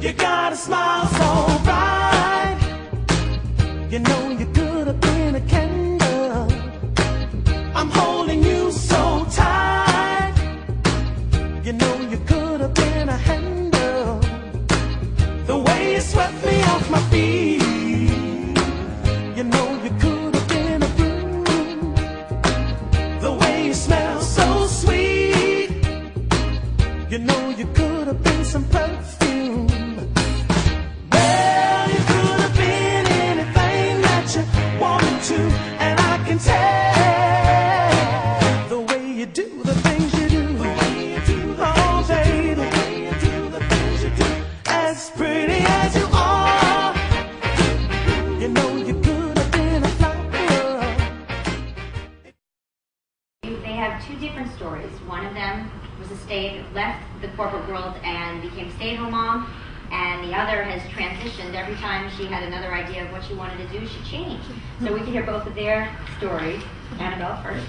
You got a smile so bright. You know you could have been a candle. I'm holding you so tight. You know you could have been a handle. The way you swept me off my feet. You know you could have been a broom. The way you smell so sweet. You know you could have been some perfume. Well, you could have been anything that you wanted to, and I can tell the way you do the things you do. The way you do the things you do. The way you do the things you do. As pretty as you are, you know you could have been a flower. They have two different stories. One of them was left the corporate world and became a stay-at-home mom, and the other has transitioned. Every time she had another idea of what she wanted to do, she changed. So we can hear both of their stories. Annabel first.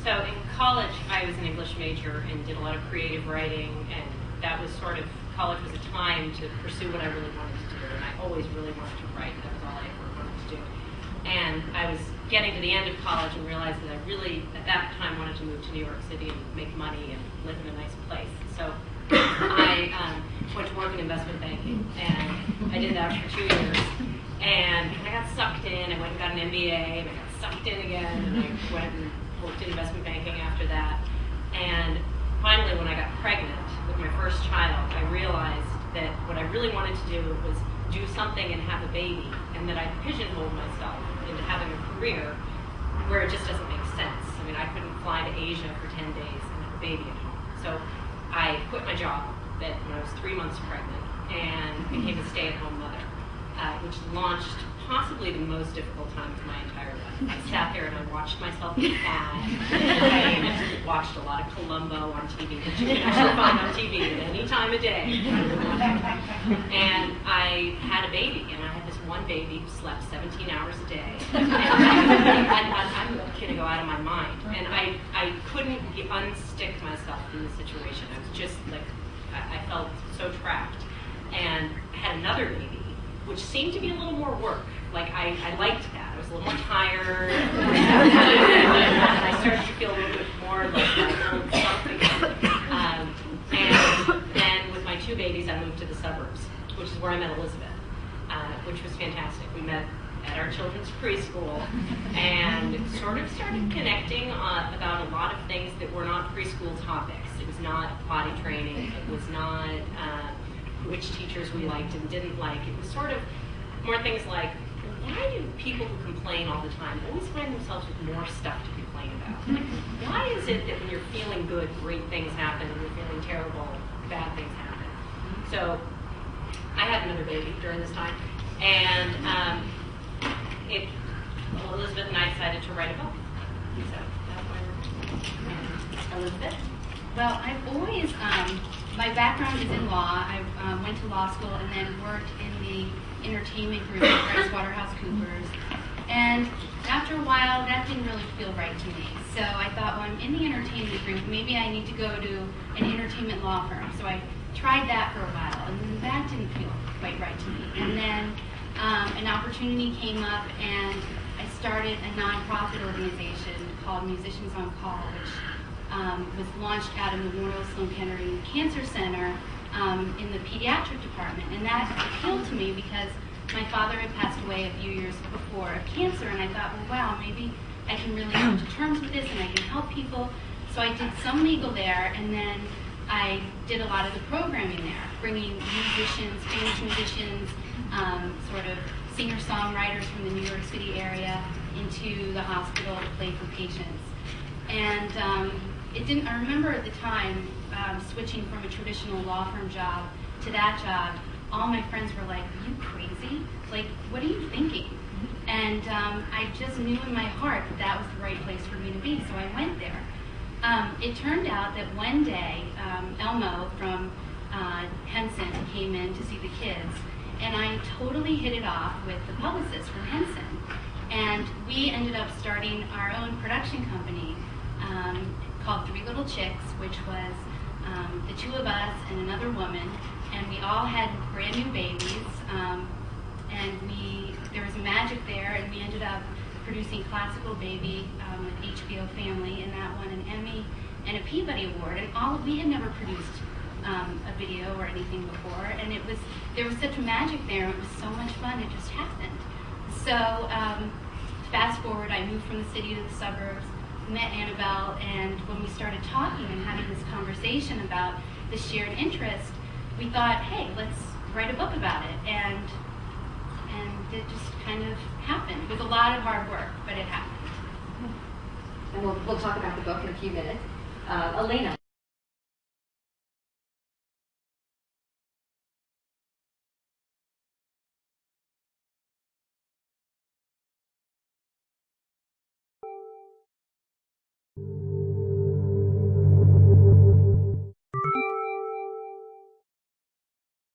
So in college, I was an English major and did a lot of creative writing, and that was sort of, college was a time to pursue what I really wanted to do, and I always really wanted to write. That was all I ever wanted to do. And I was getting to the end of college and realized that I really, at that time, wanted to move to New York City and make money and live in a nice place. So I went to work in investment banking, and I did that for 2 years. And I got sucked in. I went and got an MBA, and I got sucked in again, and I went and worked in investment banking after that. And finally, when I got pregnant with my first child, I realized that what I really wanted to do was do something and have a baby, and that I pigeonholed myself into having a career where it just doesn't make sense. I mean, I couldn't fly to Asia for 10 days and have a baby at home. So I quit my job when I was 3 months pregnant and became a stay-at-home mother, which launched possibly the most difficult time of my entire life. I sat there and I watched myself get fat. I watched a lot of Columbo on TV, which you can actually find on TV at any time of day. And I had a baby, and I had this one baby who slept 17 hours a day. And I'm going to go out of my mind. And I couldn't unstick myself from the situation. I was just like, I felt so trapped. And I had another baby, which seemed to be a little more work. Like, I liked that. I was a little more tired. And I started to feel a little bit more like my own self again. And then with my 2 babies, I moved to the suburbs, which is where I met Elisabeth, which was fantastic. We met at our children's preschool and sort of started connecting about a lot of things that were not preschool topics. It was not potty training. It was not which teachers we liked and didn't like. It was sort of more things like, why do people who complain all the time always find themselves with more stuff to complain about? Like, why is it that when you're feeling good, great things happen, and you're feeling terrible, bad things happen? So I had another baby during this time, and Elisabeth and I decided to write a book. So that's why we're Elisabeth? Well, I've always, my background is in law. I went to law school and then worked in the entertainment group at PricewaterhouseCoopers. And after a while, that didn't really feel right to me. So I thought, well, I'm in the entertainment group. Maybe I need to go to an entertainment law firm. So I tried that for a while, and that didn't feel quite right to me. And then an opportunity came up, and I started a nonprofit organization called Musicians on Call, which was launched out of Memorial Sloan Kettering Cancer Center in the pediatric department. And that appealed to me because my father had passed away a few years before of cancer, and I thought, well, wow, maybe I can really come to terms with this and I can help people. So I did some legal there, and then I did a lot of the programming there, bringing musicians, famous musicians, sort of singer-songwriters from the New York City area into the hospital to play for patients. And I remember at the time switching from a traditional law firm job to that job. All my friends were like, "Are you crazy? Like, what are you thinking?" And I just knew in my heart that that was the right place for me to be, so I went there. It turned out that one day, Elmo from Henson came in to see the kids, and I totally hit it off with the publicist from Henson. And we ended up starting our own production company called 3 Little Chicks, which was the 2 of us and another woman. and we all had brand new babies, and there was magic there, and we ended up producing Classical Baby with HBO Family, and that won an Emmy and a Peabody Award, and we had never produced a video or anything before, and there was such magic there. It was so much fun. It just happened. So fast forward, I moved from the city to the suburbs, met Annabel, and when we started talking and having this conversation about the shared interest, we thought, hey, let's write a book about it, and it just kind of happened. It was a lot of hard work, but it happened. And we'll talk about the book in a few minutes. Elena,